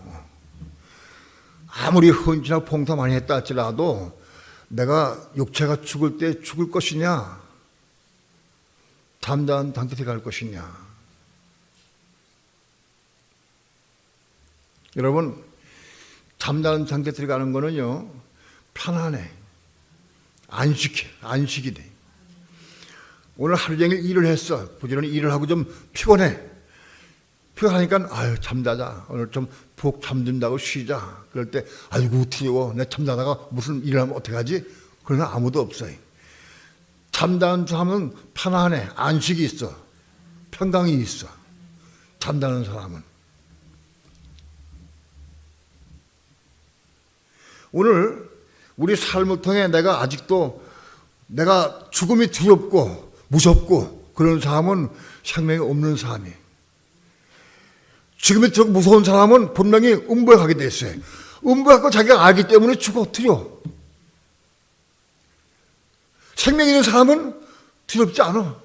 아무리 헌신하고 봉사 많이 했다 할지라도 내가 육체가 죽을 때 죽을 것이냐 잠잠 단계에 갈 것이냐. 여러분 잠자는 상태에 들어가는 거는요 편안해. 안식이 돼. 오늘 하루 종일 일을 했어. 부지런히 일을 하고 좀 피곤해. 피곤하니까 아유 잠자자. 오늘 좀 푹 잠든다고 쉬자. 그럴 때 아이고 두려워. 내가 잠자다가 무슨 일을 하면 어떡하지? 그러나 아무도 없어요. 잠자는 사람은 편안해. 안식이 있어. 평강이 있어. 잠자는 사람은. 오늘 우리 삶을 통해 내가 아직도 내가 죽음이 두렵고 무섭고 그런 사람은 생명이 없는 사람이에요. 죽음이 두렵고 무서운 사람은 분명히 음부에 돼 있어요. 음부에 가고 자기가 알기 때문에 두려워. 생명 있는 사람은 두렵지 않아.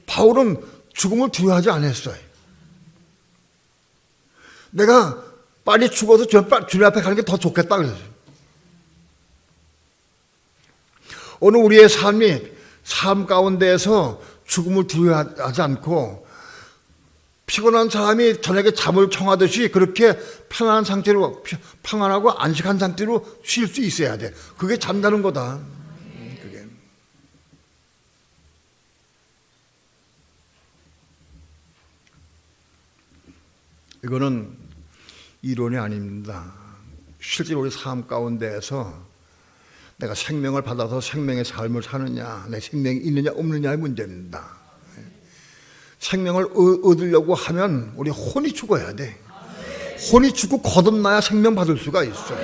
바울은 죽음을 두려워하지 않았어요. 내가 빨리 죽어서 주님 앞에 가는 게 더 좋겠다 그랬어요. 오늘 우리의 삶 가운데에서 죽음을 두려워하지 않고 피곤한 사람이 저녁에 잠을 청하듯이 그렇게 편안한 상태로 평안하고 안식한 상태로 쉴 수 있어야 돼. 그게 잠자는 거다. 그게. 이거는 이론이 아닙니다. 실제로 우리 삶 가운데에서 내가 생명을 받아서 생명의 삶을 사느냐, 내 생명이 있느냐 없느냐의 문제입니다. 생명을 얻으려고 하면 우리 혼이 죽어야 돼. 혼이 죽고 거듭나야 생명 받을 수가 있어요.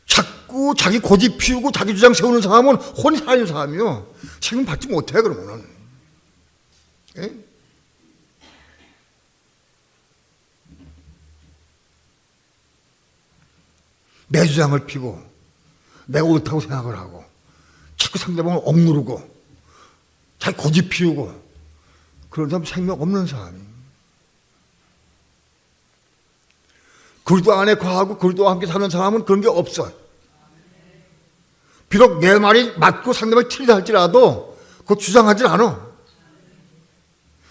자꾸 자기 고집 피우고 자기 주장 세우는 사람은 혼이 살아있는 사람이요. 생명 받지 못해 그러면은. 예? 내 주장을 피고 내가 옳다고 생각을 하고 자꾸 상대방을 억누르고 자기 고집 피우고 그런 사람 생명 없는 사람이에요. 그리스도 안에 거하고 그리스도와 함께 사는 사람은 그런 게 없어요. 비록 내 말이 맞고 상대방이 틀리다 할지라도 그거 주장하지 않아.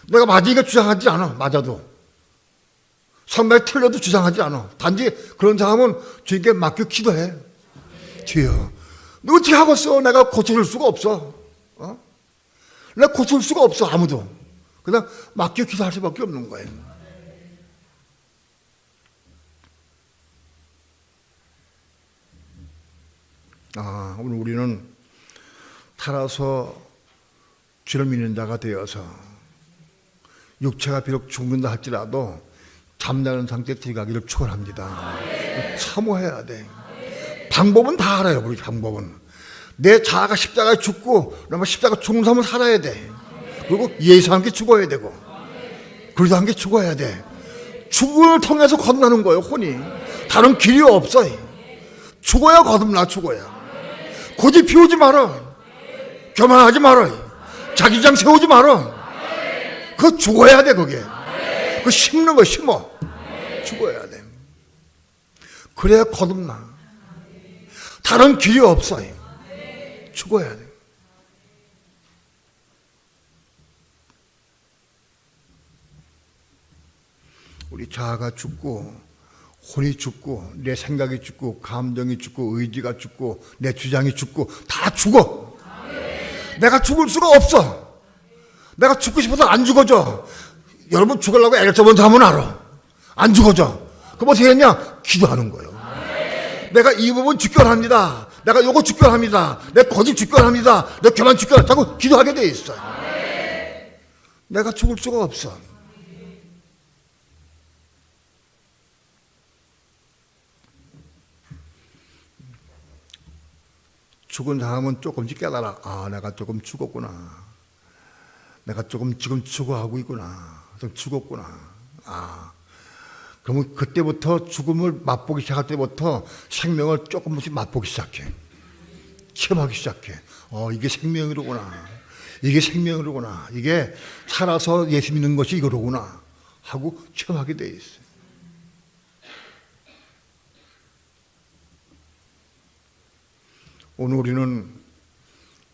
내가 맞으니까 주장하지 않아. 맞아도 상대방이 틀려도 주장하지 않아. 단지 그런 사람은 주님께 맡겨 기도해. 주여 너 어떻게 하겠어? 내가 고쳐줄 수가 없어. 내가 고칠 수가 없어. 아무도. 그냥 맡겨 기도할 수밖에 없는 거예요. 오늘 우리는 살아서 주를 믿는 자가 되어서 육체가 비록 죽는다 할지라도 잠자는 상태에 들어가기를 축원합니다. 사모해야 돼. 방법은 다 알아요. 우리 방법은 내 자아가 십자가에 죽고 그러면 십자가 죽는 삶을 살아야 돼. 그리고 예수와 함께 죽어야 되고 그리스도와 함께 죽어야 돼. 죽음을 통해서 거듭나는 거예요. 혼이 다른 길이 없어요. 죽어야 거듭나. 죽어야 고집 피우지 말아. 교만하지 말아. 자기장 세우지 말아. 그거 죽어야 돼. 그게 그 심는 거 심어. 죽어야 돼. 그래야 거듭나. 다른 길이 없어요. 죽어야 돼. 우리 자아가 죽고 혼이 죽고 내 생각이 죽고 감정이 죽고 의지가 죽고 내 주장이 죽고 다 죽어. 내가 죽을 수가 없어. 내가 죽고 싶어서 안 죽어져. 여러분 죽으려고 애를 써본 사람은 알아. 안 죽어져. 그럼 어떻게 했냐? 기도하는 거예요. 내가 이 부분 죽견합니다. 내가 요거 죽견합니다. 내 거짓 죽견합니다. 내 교만 죽견. 자꾸 기도하게 돼 있어. 내가 죽을 수가 없어. 죽은 사람은 조금씩 깨달아. 내가 조금 죽었구나. 내가 조금 지금 죽어가고 있구나. 좀 죽었구나. 그러면 그때부터 죽음을 맛보기 시작할 때부터 생명을 조금씩 맛보기 시작해. 체험하기 시작해. 이게 생명이로구나. 이게 생명이로구나. 이게 살아서 예수 믿는 것이 이거로구나. 하고 체험하게 돼 있어요. 오늘 우리는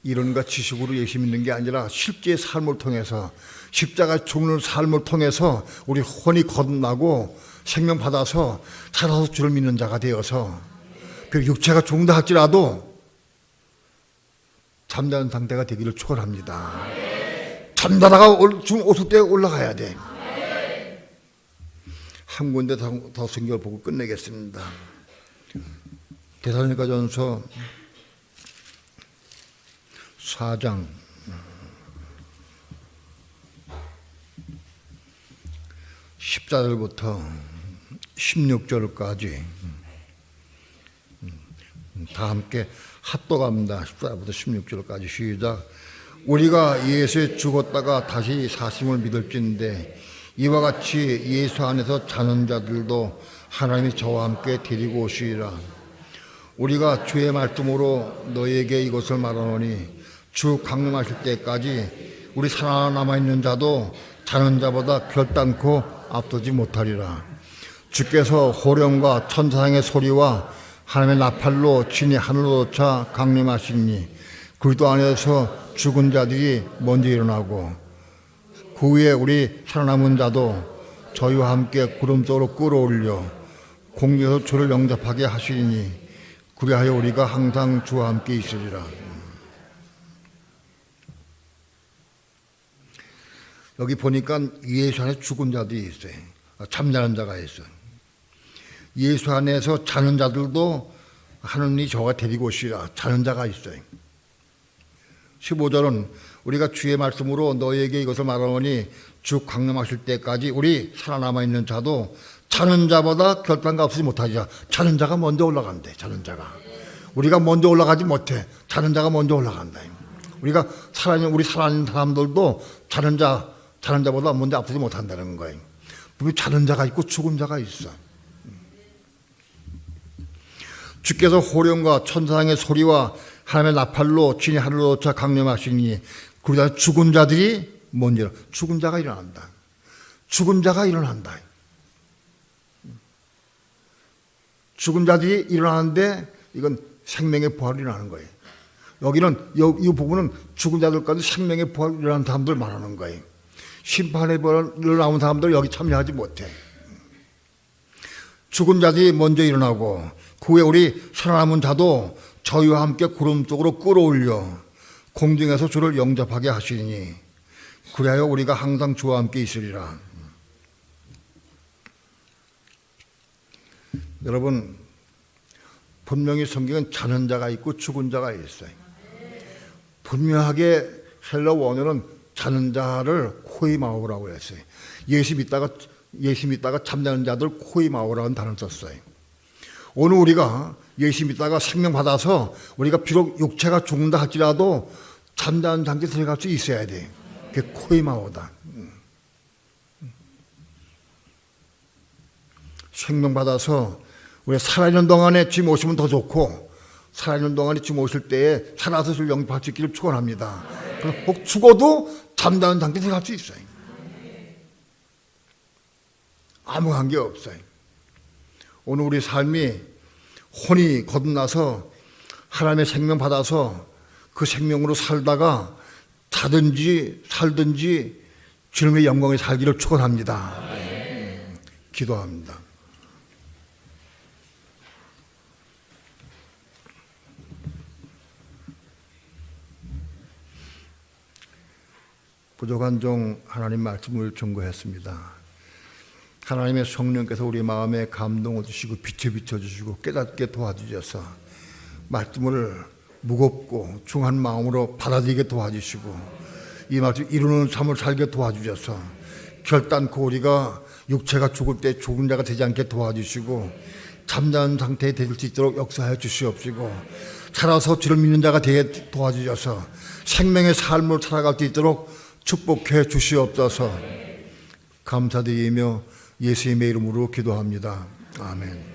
이론과 지식으로 예수 믿는 게 아니라 실제 삶을 통해서 십자가 죽는 삶을 통해서 우리 혼이 거듭나고 생명 받아서 살아서 주를 믿는 자가 되어서 그 육체가 죽는다 할지라도 잠자는 상태가 되기를 축원합니다. 잠자다가 죽은 오솔대에 올라가야 돼. 한 군데 더 성경을 보고 끝내겠습니다. 데살로니가전서 4장 14절부터 16절까지 다 함께 합독합니다. 14절부터 16절까지 시작. 우리가 예수에 죽었다가 다시 사심을 믿을진데 이와 같이 예수 안에서 자는 자들도 하나님이 저와 함께 데리고 오시리라. 우리가 주의 말씀으로 너희에게 이것을 말하노니 주 강림하실 때까지 우리 살아남아 있는 자도 자는 자보다 결단코 앞서지 못하리라. 주께서 호령과 천사장의 소리와 하나님의 나팔로 진이 하늘로 차 강림하시니 그리스도 안에서 죽은 자들이 먼저 일어나고 그 후에 우리 살아남은 자도 저희와 함께 구름 속으로 끌어올려 공중에서 주를 영접하게 하시리니 그리하여 우리가 항상 주와 함께 있으리라. 여기 보니까 예수 안에 죽은 자들이 있어요. 잠자는 자가 있어요. 예수 안에서 자는 자들도 하느님이 저와 데리고 오시라. 자는 자가 있어요. 15절은 우리가 주의 말씀으로 너희에게 이것을 말하노니 주 강림하실 때까지 우리 살아남아 있는 자도 자는 자보다 결단가 없이 못하자. 자는 자가 먼저 올라간대. 자는 자가. 우리가 먼저 올라가지 못해. 자는 자가 먼저 올라간다. 우리가 우리 살아있는 사람들도 자는 자보다 먼저 앞서지 못한다는 거예요. 분명히 자는 자가 있고 죽은 자가 있어. 주께서 호령과 천사장의 소리와 하나님의 나팔로 진이 하늘로 차 강림하시니 그러다 죽은 자들이 먼저 죽은 자가 일어난다. 죽은 자가 일어난다. 죽은 자들이 일어나는데 이건 생명의 부활이 일어나는 거예요. 여기는 이 부분은 죽은 자들까지 생명의 부활이 일어나는 사람들 말하는 거예요. 심판의 부활을 나온 사람들 여기 참여하지 못해. 죽은 자들이 먼저 일어나고 그 후에 우리 살아남은 자도 저희와 함께 구름 쪽으로 끌어올려 공중에서 주를 영접하게 하시니 그리하여 우리가 항상 주와 함께 있으리라. 여러분 분명히 성경은 자는 자가 있고 죽은 자가 있어요. 분명하게 헬라 원어는 자는 자를 코이마오라고 했어요. 예수 믿다가 잠자는 자들 코이마오라는 단어를 썼어요. 오늘 우리가 예수 믿다가 생명 받아서 우리가 비록 육체가 죽는다 할지라도 잠자는 상태에 들어갈 수 있어야 돼. 그게 코이마오다. 생명 받아서 우리 살아있는 동안에 주님 오시면 더 좋고, 살아있는 동안에 주님 오실 때에 살아서 주를 영접할 수 있기를 축원합니다. 그럼 혹 죽어도 잠자는 상태에 들어갈 수 있어요. 아무 관계 없어요. 오늘 우리 삶이 혼이 거듭나서 하나님의 생명 받아서 그 생명으로 살다가 자든지 살든지 주님의 영광에 살기를 축원합니다. 기도합니다. 부족한 종 하나님 말씀을 증거했습니다. 하나님의 성령께서 우리 마음에 감동을 주시고 빛을 비춰주시고 깨닫게 도와주셔서 말씀을 무겁고 중한 마음으로 받아들이게 도와주시고 이 말씀 이루는 삶을 살게 도와주셔서 결단코 우리가 육체가 죽을 때 죽은 자가 되지 않게 도와주시고 잠자는 상태에 될 수 있도록 역사하여 주시옵시고 살아서 주를 믿는 자가 되게 도와주셔서 생명의 삶을 살아갈 수 있도록 축복해 주시옵소서. 감사드리며 예수님의 이름으로 기도합니다. 아멘.